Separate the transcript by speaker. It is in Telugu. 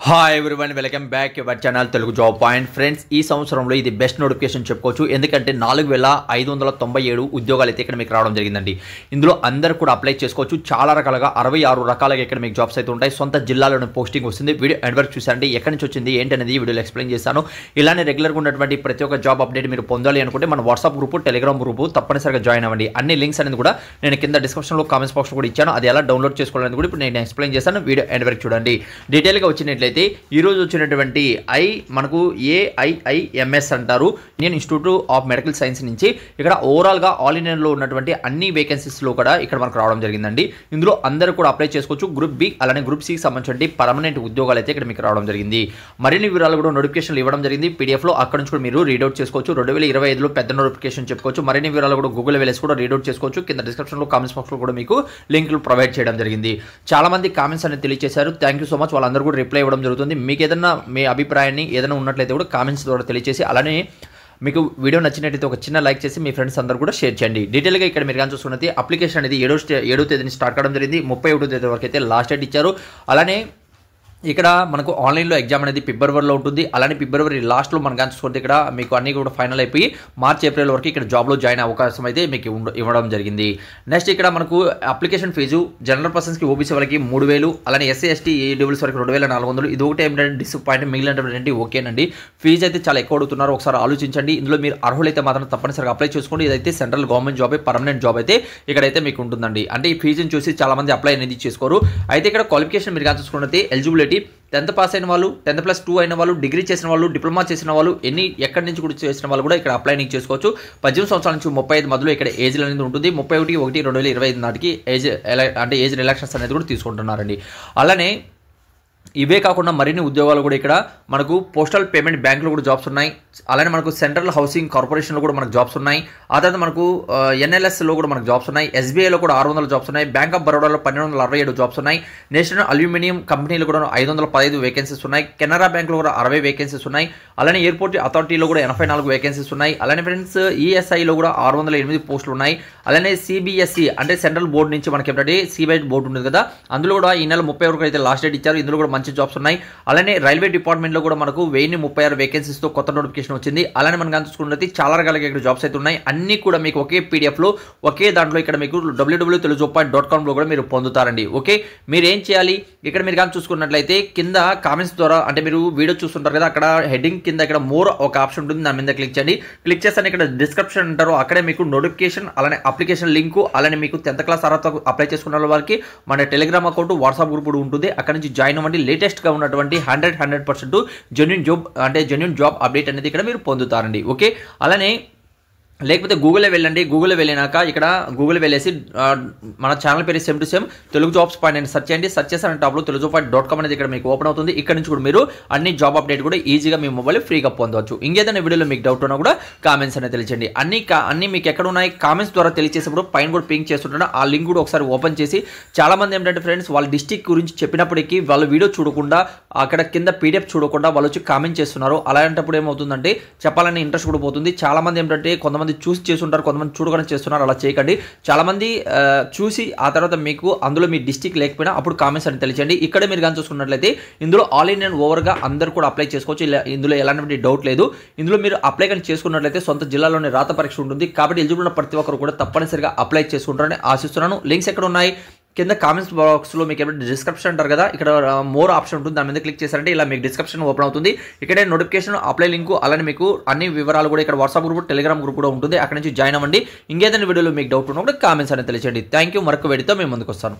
Speaker 1: Hi everyone, welcome back your channel Telugu job point. Friends, ఈ సంవత్సరంలో ఇది బెస్ట్ నోటిఫికేషన్ చెప్పుకోవచ్చు. ఎందుకంటే 4597 ఉద్యోగాలు అయితే ఇక్కడ మీకు రావడం జరిగిందండి. ఇందులో అందరూ కూడా అప్లై చేసుకోవచ్చు. చాలా రకాలుగా 66 రకాలుగా ఇక్కడ మీకు జాబ్స్ అయితే ఉంటాయి. సొంత జిల్లాలోనే పోస్టింగ్ వస్తుంది. వీడియో ఎండ్ వరకు చూసారండి. ఎక్కడి నుంచి వచ్చింది ఏంటి అనేది ఈ వీడియోలో ఎక్స్ప్లెయిన్ చేస్తాను. ఇలానే రెగ్యులర్గా ఉన్నటువంటి ప్రతి ఒక్క జాబ్ అప్డేట్ మీరు పొందాలి అనుకుంటే మన వాట్సాప్ గ్రూప్, టెలిగ్రామ్ గ్రూప్ తప్పనిసరిగా జాయిన్ అవ్వండి. అన్ని లింక్స్ అనేది కూడా నేను కింద డిస్క్రిప్షన్లో కామెంట్స్ బాక్స్ కూడా ఇచ్చాను. అది ఎలా డౌన్లోడ్ చేసుకోవాలని కూడా ఇప్పుడు నేను ఎక్స్ప్లెయిన్ చేస్తాను. వీడియో ఎండ్ వరకు చూడండి. డీటెయిల్గా వచ్చినట్లయితే ఈ రోజు వచ్చినటువంటి మనకు AIIMS అంటారు, Indian institute of medical science నుంచి ఇక్కడ ఓవరాల్గా ఆల్ ఇండియాలో ఉన్నటువంటి అన్ని వేకెన్సీస్లో కూడా ఇక్కడ మనకు రావడం జరిగిందండి. ఇందులో అందరూ కూడా అప్లై చేసుకోవచ్చు. గ్రూప్ బి అలానే గ్రూప్ సికి సంబంధించిన పర్మనెంట్ ఉద్యోగాలు అయితే ఇక్కడ మీకు రావడం జరిగింది. మరిన్ని వివరాలు కూడా నోటిఫికేషన్లు ఇవ్వడం జరిగింది PDF లో. అక్కడ నుంచి కూడా మీరు రీడౌట్ చేసుకోవచ్చు. 2025లో పెద్ద నోటిఫికేషన్ చెప్పుకోవచ్చు. మరిన్ని వివరాలు కూడా గూగుల్ వెళ్ళేసి కూడా రీడౌట్ చేసుకోవచ్చు. కింద డిస్క్రిప్షన్లో కామెంట్స్ బాక్స్లో కూడా మీకు లింకులు ప్రొవైడ్ చేయడం జరిగింది. చాలా మంది కామెంట్స్ అనేది తెలియజేశారు. Thank you so much. వాళ్ళందరూ కూడా రిప్లై ఇవ్వడం జరుగుతుంది. మీకు ఏదైనా మీ అభిప్రాయాన్ని ఏదైనా ఉన్నట్లయితే కూడా కామెంట్స్ ద్వారా తెలియజేసి, అలానే మీకు వీడియో నచ్చినట్లయితే ఒక చిన్న లైక్ చేసి మీ ఫ్రెండ్స్ అందరూ కూడా షేర్ చేయండి. డీటెయిల్గా ఇక్కడ మీరు కానీ చూసుకున్నది అప్లికేషన్ అనేది 7వ తేదీని స్టార్ట్ కావడం జరిగింది. 31వ తేదీ వరకు అయితే లాస్ట్ డేట్ ఇచ్చారు. అలానే ఇక్కడ మనకు ఆన్లైన్లో ఎగ్జామ్ అనేది ఫిబ్రవరిలో ఉంటుంది. అలానే ఫిబ్రవరి లాస్ట్లో మనం కానీ చూసుకుంటే ఇక్కడ మీకు అన్ని కూడా ఫైనల్ అయిపోయి మార్చ్ ఏప్రిల్ వరకు ఇక్కడ జాబ్లో జాయిన్ అయ్యే అవకాశం అయితే మీకు ఇవ్వడం జరిగింది. నెక్స్ట్ ఇక్కడ మనకు అప్లికేషన్ ఫీజు జనరల్ పర్సన్స్కి ఓబీసీ వాళ్ళకి 3000, అలానే SC ST EWS వరకు 2400. ఇది ఒకటి ఏంటంటే డిసప్పాయింట్, మిగిలినటువంటి ఓకేనండి. ఫీజు అయితే చాలా ఎక్కువ అడుగుతున్నారు. ఒకసారి ఆలోచించండి. ఇందులో మీరు అర్హులైతే మాత్రం తప్పనిసరిగా అప్లై చేసుకోండి. ఇదైతే central government job, permanent job అయితే ఇక్కడైతే మీకు ఉంటుందండి. అంటే ఈ ఫీజుని చూసి చాలా మంది అప్లై అనేది చేసుకోరు. అయితే ఇక్కడ క్వాలిఫికేషన్ మీరు కానీ చూసుకున్నట్లయితే ఎలిజిబిలిటీ 10th పాస్ అయిన వాళ్ళు, 10+2 అయిన వాళ్ళు, డిగ్రీ చేసిన వాళ్ళు, డిప్లొమా చేసిన వాళ్ళు, ఎక్కడి నుంచి కూడా చేసిన వాళ్ళు కూడా ఇక్కడ అప్లై చేసుకోవచ్చు. 18 సంవత్సరాల నుంచి 35 మధ్యలో ఇక్కడ ఏజ్ అనేది ఉంటుంది. 31/1/2025 నాటికి ఏజ్ రిలాక్సేషన్ అనేది కూడా తీసుకుంటున్నారండి. అలానే ఇవే కాకుండా మరిన్ని ఉద్యోగాలు కూడా ఇక్కడ మనకు పోస్టల్ పేమెంట్ బ్యాంకులో కూడా జాబ్స్ ఉన్నాయి. అలానే మనకు సెంట్రల్ హౌసింగ్ కార్పొరేషన్లో కూడా మనకు జాబ్స్ ఉన్నాయి. ఆ తర్వాత మనకు NLSలో కూడా మనకు జాబ్స్ ఉన్నాయి. SBIలో కూడా 600 జాబ్స్ ఉన్నాయి. బ్యాంక్ ఆఫ్ బరోడాలో 1267 జాబ్స్ ఉన్నాయి. నేషనల్ అల్యూమినియం కంపెనీలో కూడా 515 వేకెన్సీస్ ఉన్నాయి. కెనరా బ్యాంక్లో కూడా 60 వేకెన్సీస్ ఉన్నాయి. అలానే ఎయిర్పోర్ట్ అథారిటీలో కూడా 84 వేకెన్సీస్ ఉన్నాయి. అలానే ఫ్రెండ్స్ ESIలో కూడా 608 పోస్టులు ఉన్నాయి. అలానే CBSE అంటే సెంట్రల్ బోర్డు నుంచి మనకి ఏంటంటే CBSE బోర్డు ఉంటుంది కదా, అందులో కూడా ఈ నెల 30 వరకు అయితే లాస్ట్ డేట్ ఇచ్చారు. ఇందులో కూడా మంచి జాబ్స్ ఉన్నాయి. అలానే రైల్వే డిపార్ట్మెంట్లో కూడా మనకు 1036 వేకెన్సీస్తో కొత్త నోటిఫికేషన్ వచ్చింది. అలానే మనం చూసుకున్నది చాలా రకాలుగా ఇక్కడ జాబ్స్ అయితే ఉన్నాయి. అన్ని కూడా మీకు ఒకే PDF లో ఒకే దాంట్లో ఇక్కడ మీకు www.telugujob.com లో కూడా మీరు పొందుతారండి. ఓకే, మీరు ఏం చేయాలి ఇక్కడ మీరు కానీ చూసుకున్నట్లయితే కింద కామెంట్స్ ద్వారా, అంటే మీరు వీడియో చూస్తుంటారు కదా, అక్కడ హెడ్డింగ్ కింద ఇక్కడ మోర్ ఒక ఆప్షన్ ఉంటుంది. దాని మీద క్లిక్ చేయండి. క్లిక్ చేస్తాను ఇక్కడ డిస్క్రిప్షన్ అంటారు. అక్కడే మీకు నోటిఫికేషన్, అలానే అప్లికేషన్ లింక్, అలానే మీకు 10th క్లాస్ అర్హత అప్లై చేసుకున్న వాళ్ళకి మన టెలిగ్రామ్ అకౌంట్, వాట్సాప్ గ్రూప్ కూడా ఉంటుంది. అక్కడ నుంచి జాయిన్ అవ్వండి. లేటెస్ట్గా ఉన్నటువంటి 100% జెన్యూన్ జాబ్ అప్డేట్ అనేది ఇక్కడ మీరు పొందుతారండి. ఓకే, అలానే లేకపోతే గూగుల్లో వెళ్ళండి. గూగుల్లో వెళ్ళినాక ఇక్కడ గూగుల్ వెళ్ళేసి మన ఛానల్ పేరు same to same Telugu jobs point అని సెర్చ్ చేయండి. సెర్చ్ చేసిన టాప్లో telugujob.com అనేది ఇక్కడ మీకు ఓపెన్ అవుతుంది. ఇక్కడ నుంచి కూడా మీరు అన్ని జాబ్ అప్డేట్ కూడా ఈజీగా మీ మొబైల్ ఫ్రీగా పొందవచ్చు. ఇంకేదైనా వీడియోలో మీకు డౌట్ ఉన్నా కూడా కామెంట్స్ అనేది తెలియజేయండి. అన్ని మీకు ఎక్కడ ఉన్నాయి కామెంట్స్ ద్వారా తెలియచేసేప్పుడు పైన కూడా పింక్ చేస్తుంటాను. ఆ లింక్ కూడా ఒకసారి ఓపెన్ చేసి, చాలా మంది ఏంటంటే ఫ్రెండ్స్ వాళ్ళ డిస్టిక్ గురించి చెప్పినప్పటికీ వాళ్ళు వీడియో చూడకుండా, అక్కడ కింద PDF చూడకుండా వాళ్ళు వచ్చి కామెంట్ చేస్తున్నారు. అలాంటప్పుడు ఏమవుతుందంటే చెప్పాలని ఇంట్రెస్ట్ కూడా పోతుంది. చాలా మంది ఏంటంటే కొంతమంది చూసి చేస్తుంటారు, కొంతమంది చూడకుండా చేస్తున్నారు. అలా చేయకండి. చాలా మంది చూసి ఆ తర్వాత మీకు అందులో మీ డిస్టిక్ లేకపోయినా అప్పుడు కామెంట్స్ అని తెలియజేయండి. ఇక్కడ మీరు కానీ చూసుకున్నట్లయితే ఇందులో ఆల్ ఇండియన్ ఓవర్గా అందరూ కూడా అప్లై చేసుకోవచ్చు. ఇందులో ఎలాంటి డౌట్ లేదు. ఇందులో మీరు అప్లై కానీ చేసుకున్నట్లయితే సొంత జిల్లాలోనే రాత పరీక్ష ఉంటుంది. కాబట్టి ఎలిజిబుల్ ఉన్న ప్రతి ఒక్కరు కూడా తప్పనిసరిగా అప్లై చేసుకుంటారని ఆశిస్తున్నాను. లింక్స్ ఎక్కడ ఉన్నాయి కింద కామెంట్స్ బాక్స్లో మీకు ఏమైనా డిస్క్రిప్షన్ అంటారు కదా, ఇక్కడ మోర్ ఆప్షన్ ఉంటుంది. దాని మీద క్లిక్ చేశారంటే ఇలా మీకు డిస్క్రిప్షన్ ఓపెన్ అవుతుంది. ఇక్కడే నోటిఫికేషన్, అప్లై లింక్, అలానే మీకు అన్ని వివరాలు కూడా ఇక్కడ వాట్సాప్ గ్రూప్, టెలిగ్రామ్ గ్రూప్ కూడా ఉంటుంది. అక్కడ నుంచి జాయిన్ అవ్వండి. ఇంకేదైనా వీడియోలో మీకు డౌట్ ఉన్నా కూడా కామెంట్స్ అనేది తెలియజేయండి. Thank you. మరొక వీడియోతో మేము ముందుకు వస్తాను.